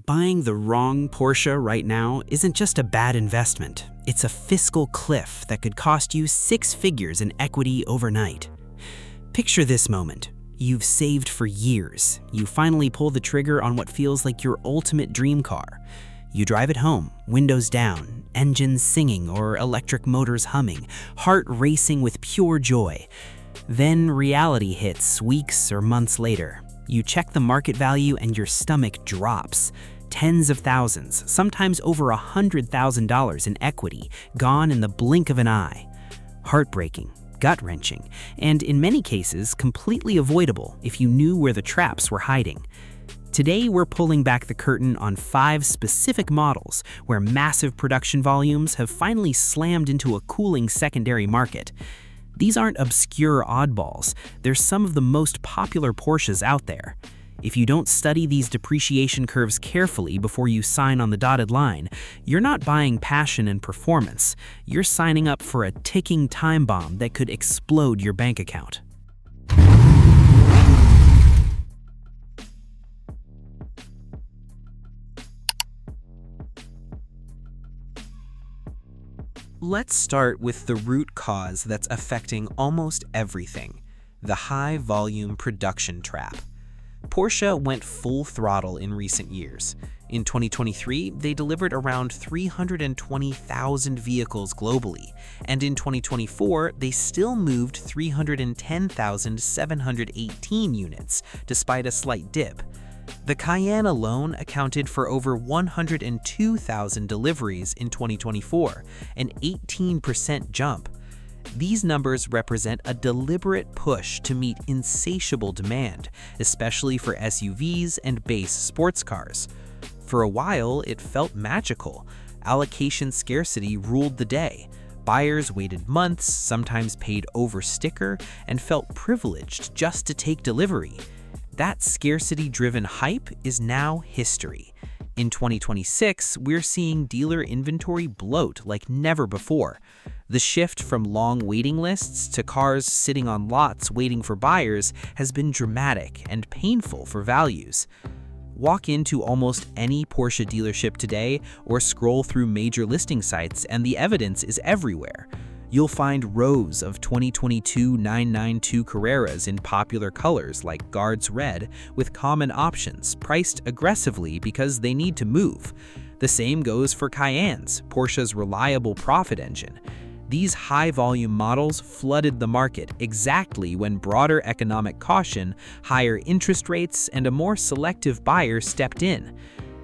Buying the wrong Porsche right now isn't just a bad investment. It's a fiscal cliff that could cost you 6 figures in equity overnight. Picture this moment. You've saved for years. You finally pull the trigger on what feels like your ultimate dream car. You drive it home, windows down, engines singing or electric motors humming, heart racing with pure joy. Then reality hits weeks or months later. You check the market value and your stomach drops. Tens of thousands, sometimes over $100,000 in equity, gone in the blink of an eye. Heartbreaking, gut-wrenching, and in many cases, completely avoidable if you knew where the traps were hiding. Today, we're pulling back the curtain on 5 specific models where massive production volumes have finally slammed into a cooling secondary market. These aren't obscure oddballs, they're some of the most popular Porsches out there. If you don't study these depreciation curves carefully before you sign on the dotted line, you're not buying passion and performance. You're signing up for a ticking time bomb that could explode your bank account. Let's start with the root cause that's affecting almost everything: the high-volume production trap. Porsche went full throttle in recent years. In 2023, they delivered around 320,000 vehicles globally, and in 2024, they still moved 310,718 units, despite a slight dip. The Cayenne alone accounted for over 102,000 deliveries in 2024, an 18% jump. These numbers represent a deliberate push to meet insatiable demand, especially for SUVs and base sports cars. For a while, it felt magical. Allocation scarcity ruled the day. Buyers waited months, sometimes paid over sticker, and felt privileged just to take delivery. That scarcity-driven hype is now history. In 2026, we're seeing dealer inventory bloat like never before. The shift from long waiting lists to cars sitting on lots waiting for buyers has been dramatic and painful for values. Walk into almost any Porsche dealership today or scroll through major listing sites and the evidence is everywhere. You'll find rows of 2022 992 Carreras in popular colors like Guards Red with common options priced aggressively because they need to move. The same goes for Cayennes, Porsche's reliable profit engine. These high-volume models flooded the market exactly when broader economic caution, higher interest rates, and a more selective buyer stepped in.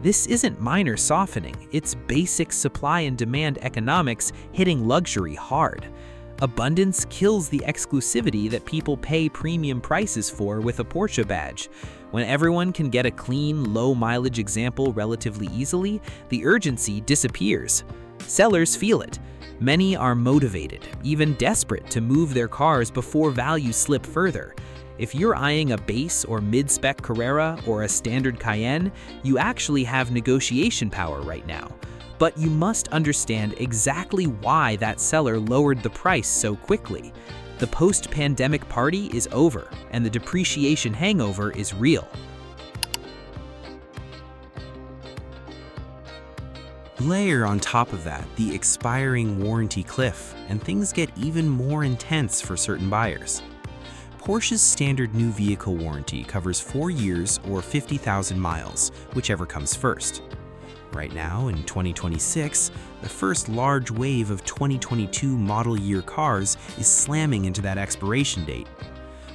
This isn't minor softening, it's basic supply and demand economics hitting luxury hard. Abundance kills the exclusivity that people pay premium prices for with a Porsche badge. When everyone can get a clean, low-mileage example relatively easily, the urgency disappears. Sellers feel it. Many are motivated, even desperate to move their cars before values slip further. If you're eyeing a base or mid-spec Carrera or a standard Cayenne, you actually have negotiation power right now. But you must understand exactly why that seller lowered the price so quickly. The post-pandemic party is over, and the depreciation hangover is real. Layer on top of that the expiring warranty cliff, and things get even more intense for certain buyers. Porsche's standard new vehicle warranty covers 4 years or 50,000 miles, whichever comes first. Right now, in 2026, the first large wave of 2022 model year cars is slamming into that expiration date.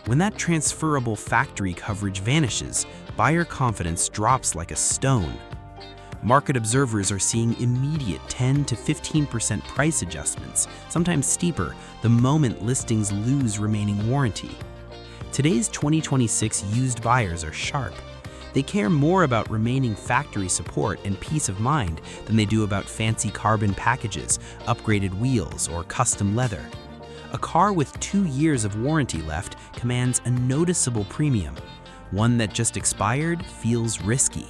When that transferable factory coverage vanishes, buyer confidence drops like a stone. Market observers are seeing immediate 10 to 15% price adjustments, sometimes steeper, the moment listings lose remaining warranty. Today's 2026 used buyers are sharp. They care more about remaining factory support and peace of mind than they do about fancy carbon packages, upgraded wheels, or custom leather. A car with 2 years of warranty left commands a noticeable premium. One that just expired feels risky.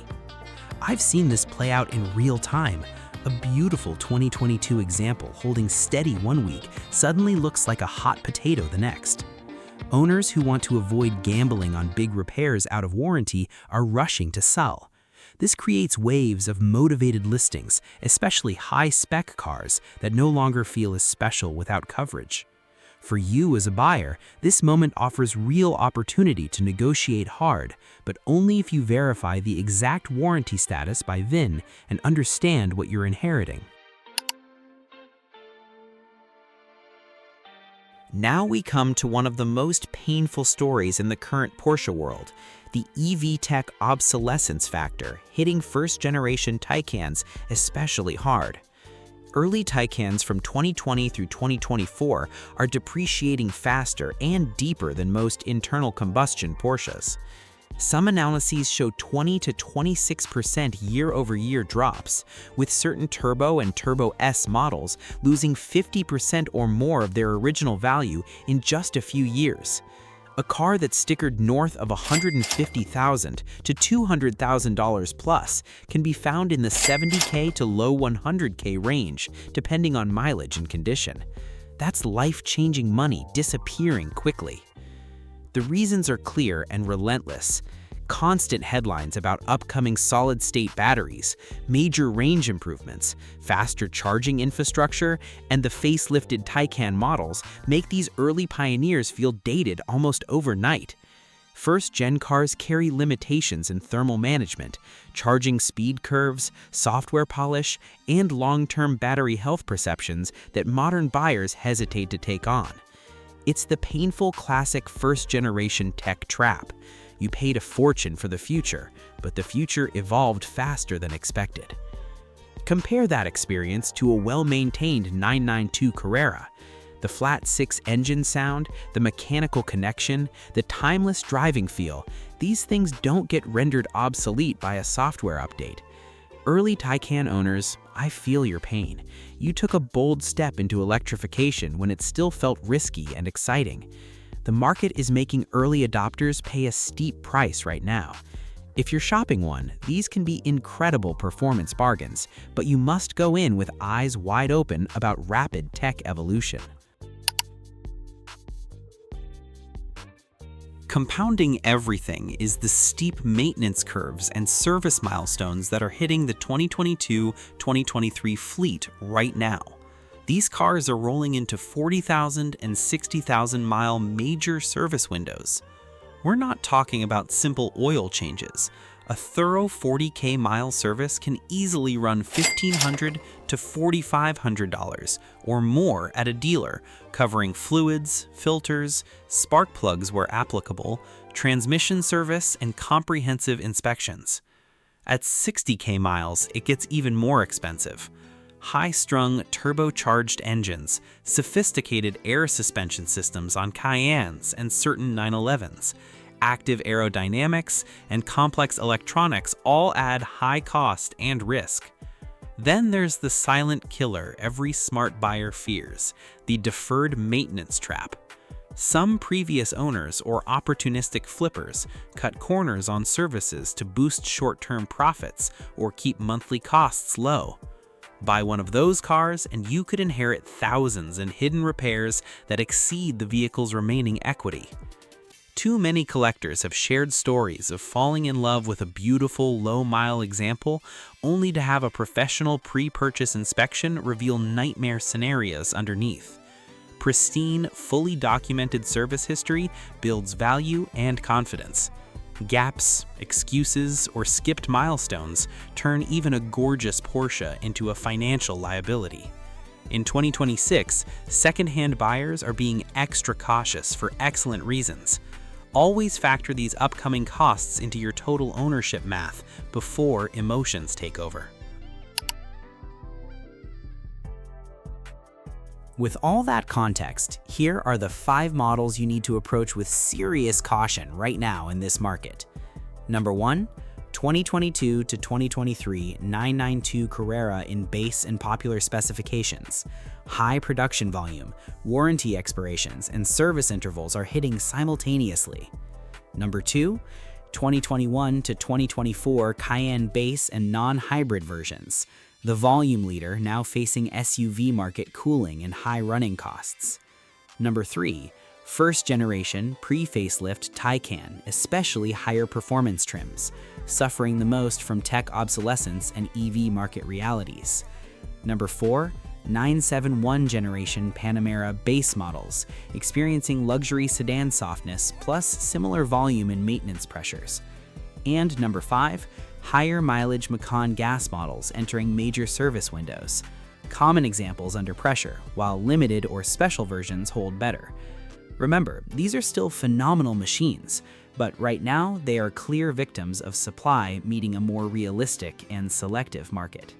I've seen this play out in real time. A beautiful 2022 example holding steady one week suddenly looks like a hot potato the next. Owners who want to avoid gambling on big repairs out of warranty are rushing to sell. This creates waves of motivated listings, especially high-spec cars that no longer feel as special without coverage. For you as a buyer, this moment offers real opportunity to negotiate hard, but only if you verify the exact warranty status by VIN and understand what you're inheriting. Now we come to one of the most painful stories in the current Porsche world, the EV tech obsolescence factor hitting first-generation Taycans especially hard. Early Taycans from 2020 through 2024 are depreciating faster and deeper than most internal combustion Porsches. Some analyses show 20 to 26% year-over-year drops, with certain Turbo and Turbo S models losing 50% or more of their original value in just a few years. A car that's stickered north of $150,000 to $200,000 plus can be found in the $70K to low $100K range, depending on mileage and condition. That's life-changing money disappearing quickly. The reasons are clear and relentless. Constant headlines about upcoming solid-state batteries, major range improvements, faster charging infrastructure, and the facelifted Taycan models make these early pioneers feel dated almost overnight. First-gen cars carry limitations in thermal management, charging speed curves, software polish, and long-term battery health perceptions that modern buyers hesitate to take on. It's the painful classic first-generation tech trap. You paid a fortune for the future, but the future evolved faster than expected. Compare that experience to a well-maintained 992 Carrera. The flat six engine sound, the mechanical connection, the timeless driving feel, these things don't get rendered obsolete by a software update. Early Taycan owners, I feel your pain. You took a bold step into electrification when it still felt risky and exciting. The market is making early adopters pay a steep price right now. If you're shopping one, these can be incredible performance bargains, but you must go in with eyes wide open about rapid tech evolution. Compounding everything is the steep maintenance curves and service milestones that are hitting the 2022-2023 fleet right now. These cars are rolling into 40,000 and 60,000 mile major service windows. We're not talking about simple oil changes. A thorough 40K mile service can easily run $1,500 to $4,500 or more at a dealer, covering fluids, filters, spark plugs where applicable, transmission service, and comprehensive inspections. At 60K miles, it gets even more expensive. High-strung, turbocharged engines, sophisticated air suspension systems on Cayennes and certain 911s, active aerodynamics, and complex electronics all add high cost and risk. Then there's the silent killer every smart buyer fears, the deferred maintenance trap. Some previous owners or opportunistic flippers cut corners on services to boost short-term profits or keep monthly costs low. Buy one of those cars and you could inherit thousands in hidden repairs that exceed the vehicle's remaining equity. Too many collectors have shared stories of falling in love with a beautiful low-mile example only to have a professional pre-purchase inspection reveal nightmare scenarios underneath. Pristine, fully documented service history builds value and confidence. Gaps, excuses, or skipped milestones turn even a gorgeous Porsche into a financial liability. In 2026, second-hand buyers are being extra cautious for excellent reasons. Always factor these upcoming costs into your total ownership math before emotions take over. With all that context, here are the 5 models you need to approach with serious caution right now in this market. Number 1, 2022 to 2023 992 Carrera in base and popular specifications. High production volume, warranty expirations, and service intervals are hitting simultaneously. Number 2, 2021 to 2024 Cayenne base and non-hybrid versions. The volume leader now facing SUV market cooling and high running costs. Number 3, First generation pre-facelift Taycan, especially higher performance trims, suffering the most from tech obsolescence and EV market realities. Number 4, 971 generation Panamera base models, experiencing luxury sedan softness plus similar volume and maintenance pressures. And number 5, higher mileage Macan gas models entering major service windows. Common examples under pressure, while limited or special versions hold better. Remember, these are still phenomenal machines, but right now they are clear victims of supply meeting a more realistic and selective market.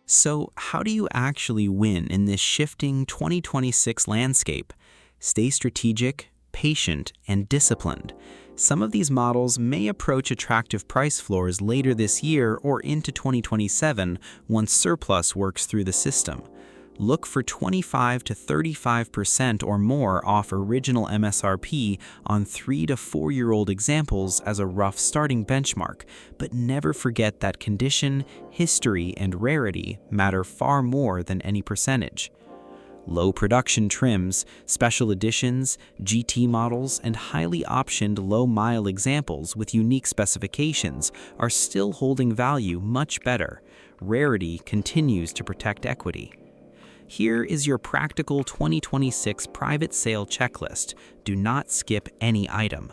So, how do you actually win in this shifting 2026 landscape? Stay strategic, patient, and disciplined. Some of these models may approach attractive price floors later this year or into 2027 once surplus works through the system. Look for 25 to 35% or more off original MSRP on 3 to 4-year-old examples as a rough starting benchmark, but never forget that condition, history, and rarity matter far more than any percentage. Low production trims, special editions, GT models, and highly optioned low-mile examples with unique specifications are still holding value much better. Rarity continues to protect equity. Here is your practical 2026 private sale checklist. Do not skip any item.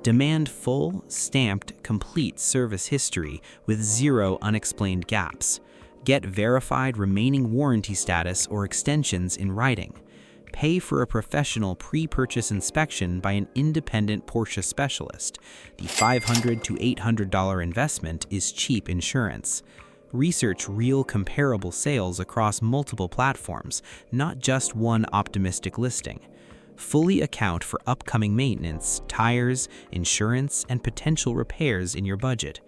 Demand full, stamped, complete service history with 0 unexplained gaps. Get verified remaining warranty status or extensions in writing. Pay for a professional pre-purchase inspection by an independent Porsche specialist. The $500 to $800 investment is cheap insurance. Research real comparable sales across multiple platforms, not just one optimistic listing. Fully account for upcoming maintenance, tires, insurance, and potential repairs in your budget.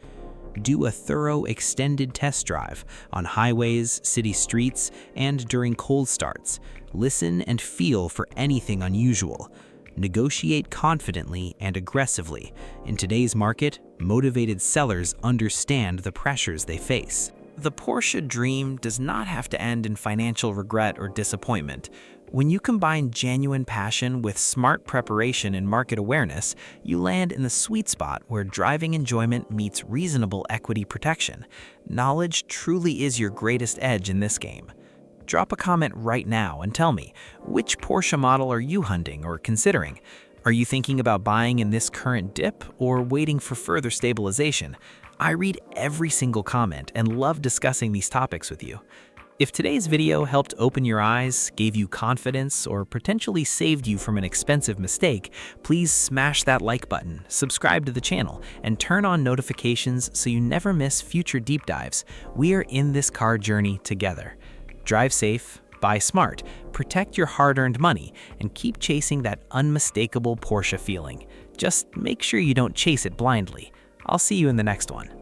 Do a thorough extended test drive on highways, city streets, and during cold starts. Listen and feel for anything unusual. Negotiate confidently and aggressively. In today's market, motivated sellers understand the pressures they face. The Porsche dream does not have to end in financial regret or disappointment. When you combine genuine passion with smart preparation and market awareness, you land in the sweet spot where driving enjoyment meets reasonable equity protection. Knowledge truly is your greatest edge in this game. Drop a comment right now and tell me, which Porsche model are you hunting or considering? Are you thinking about buying in this current dip or waiting for further stabilization? I read every single comment and love discussing these topics with you. If today's video helped open your eyes, gave you confidence, or potentially saved you from an expensive mistake, please smash that like button, subscribe to the channel, and turn on notifications so you never miss future deep dives. We are in this car journey together. Drive safe, buy smart, protect your hard-earned money, and keep chasing that unmistakable Porsche feeling. Just make sure you don't chase it blindly. I'll see you in the next one.